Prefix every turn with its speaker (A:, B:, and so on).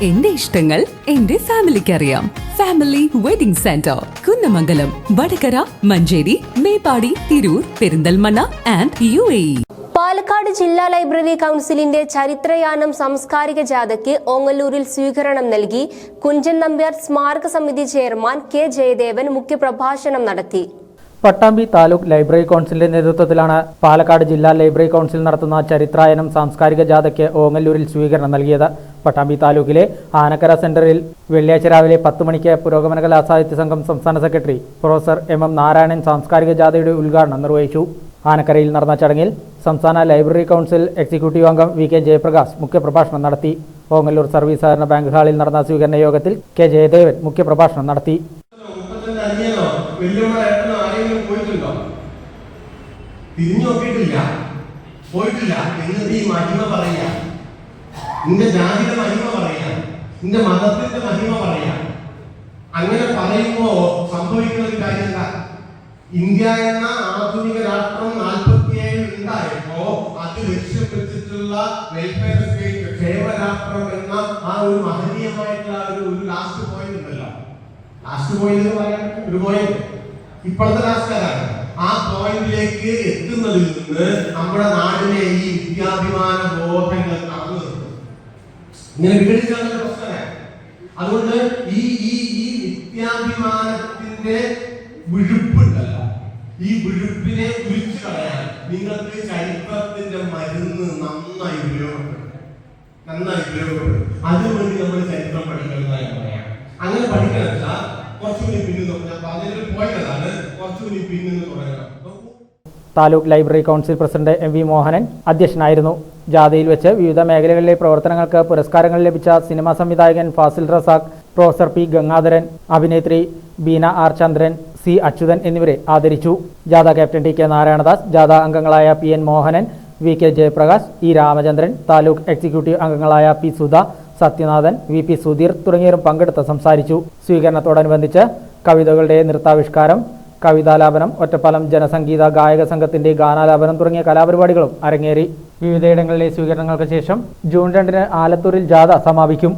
A: എന്റെ ഇഷ്ടങ്ങൾ എന്റെ ഫാമിലിക്ക് അറിയാം. Family wedding centre, Kunnamangalam, Vadakara, Manjeri, Meppadi, Tirur, Perinthalmanna and UAE.
B: Palakkad ജില്ലാ ലൈബ്രറി കൗൺസിലിന്റെ ചരിത്രയാനം സാംസ്കാരിക ജാഥയ്ക്ക് ഓങ്ങല്ലൂരിൽ സ്വീകരണം നൽകി. കുഞ്ചൻ നമ്പ്യാർ സ്മാരക സമിതി ചെയർമാൻ K. ജയദേവൻ മുഖ്യപ്രഭാഷണം നടത്തി.
C: പട്ടാമ്പി താലൂക്ക് ലൈബ്രറി കൗൺസിലിന്റെ നേതൃത്വത്തിലാണ് പാലക്കാട് ജില്ലാ ലൈബ്രറി കൗൺസിൽ നടത്തുന്ന ചരിത്രായനം സാംസ്കാരിക ജാഥയ്ക്ക് ഓങ്ങല്ലൂരിൽ സ്വീകരണം നൽകിയത്. പട്ടാമ്പി താലൂക്കിലെ ആനക്കര സെന്ററിൽ വെള്ളിയാഴ്ച രാവിലെ 10 മണിക്ക് പുരോഗമന കലാ സാഹിത്യ സംഘം സംസ്ഥാന സെക്രട്ടറി പ്രൊഫസർ MM നാരായണൻ സാംസ്കാരിക ജാഥയുടെ ഉദ്ഘാടനം നിർവഹിച്ചു. ആനക്കരയിൽ നടന്ന ചടങ്ങിൽ സംസ്ഥാന ലൈബ്രറി കൗൺസിൽ എക്സിക്യൂട്ടീവ് അംഗം VK ജയപ്രകാശ് മുഖ്യപ്രഭാഷണം നടത്തി. ഓങ്ങല്ലൂർ സർവീസ് സഹകരണ ബാങ്ക് ഹാളിൽ നടന്ന സ്വീകരണ യോഗത്തിൽ K. ജയദേവൻ മുഖ്യപ്രഭാഷണം നടത്തി.
D: പോയിട്ടില്ല എന്നിട്ട് ഈ മഹിമ പറയാ, നിന്റെ ജാതിയുടെ മഹിമ പറയാ, നിന്റെ മതത്തിന്റെ മഹിമ പറയാ. അങ്ങനെ പറയുമ്പോ സംഭവിക്കുന്ന ഒരു കാര്യമല്ല. ഇന്ത്യ എന്ന ആധുനിക രാഷ്ട്രം 47 ഉണ്ടായപ്പോ അത് ലക്ഷ്യം വെച്ചിട്ടുള്ള വെൽഫെയർ സ്റ്റേറ്റ്, ക്ഷേമ രാഷ്ട്രം എന്ന ആ ഒരു മഹനീയമായിട്ടുള്ള ഒരു ലാസ്റ്റ് പോയിന്റ് ഉണ്ടല്ലോ. ലാസ്റ്റ് പോയിന്റ് എന്ന് പറയാൻ ഒരു പോയിന്റ് ഇപ്പോഴത്തെ രാഷ്ട്രക്കാരാണ്. ആ പോയിന്റിലേക്ക് എത്തുന്നതിൽ നിന്ന് നമ്മുടെ നാടിനെ ഈ വിദ്യാഭിമാന ബോധങ്ങൾ കടന്നു നിർത്തും. ഇങ്ങനെ വിഘടിച്ചാണ് പ്രശ്നമാണ്. അതുകൊണ്ട് ഈ വിദ്യാഭിമാനത്തിന്റെ വിഴുപ്പുണ്ടല്ലോ, ഈ വിഴുപ്പിനെ കുറിച്ചു കളയാൻ നിങ്ങൾക്ക് ചരിത്രത്തിന്റെ മരുന്ന് നന്നായി ഉപയോഗപ്പെടും. അതിനുവേണ്ടി നമ്മൾ ചരിത്രം പഠിക്കുന്നതായി പറയാം. അങ്ങനെ പഠിക്കാനല്ല കുറച്ചുകൂടി പിന്നിൽ പോയതാണ്, കുറച്ചുകൂടി പിന്നിൽ തുടങ്ങണം.
C: Taluk library council president MV Mohanan അധ്യക്ഷനായിരുന്നു. ജാഥയിൽ വെച്ച് വിവിധ മേഖലകളിലെ പ്രവർത്തനങ്ങൾക്ക് പുരസ്കാരങ്ങൾ ലഭിച്ച സിനിമാ സംവിധായകൻ ഫാസിൽ റസാഖ്, പ്രൊഫസർ P. ഗംഗാധരൻ, അഭിനേത്രി ബീന R. ചന്ദ്രൻ, C. അച്യുതൻ എന്നിവരെ ആദരിച്ചു. ജാഥ ക്യാപ്റ്റൻ TK നാരായണദാസ്, ജാഥ അംഗങ്ങളായ PN Mohanan, VK Jayaprakash, E. Ramachandran, taluk executive അംഗങ്ങളായ P. സുധ, സത്യനാഥൻ, VP സുധീർ തുടങ്ങിയവരും പങ്കെടുത്ത് സംസാരിച്ചു. സ്വീകരണത്തോടനുബന്ധിച്ച് കവിതകളുടെ നൃത്താവിഷ്കാരം, കവിതാലാപനം, ഒറ്റപ്പാലം ജനസംഗീത ഗായക സംഘത്തിന്റെ ഗാനാലാപനം തുടങ്ങിയ കലാപരിപാടികളും അരങ്ങേറി. വിവിധയിടങ്ങളിലെ സ്വീകരണങ്ങൾക്ക് ശേഷം ജൂൺ 2 ആലത്തൂരിൽ ജാഥ സമാപിക്കും.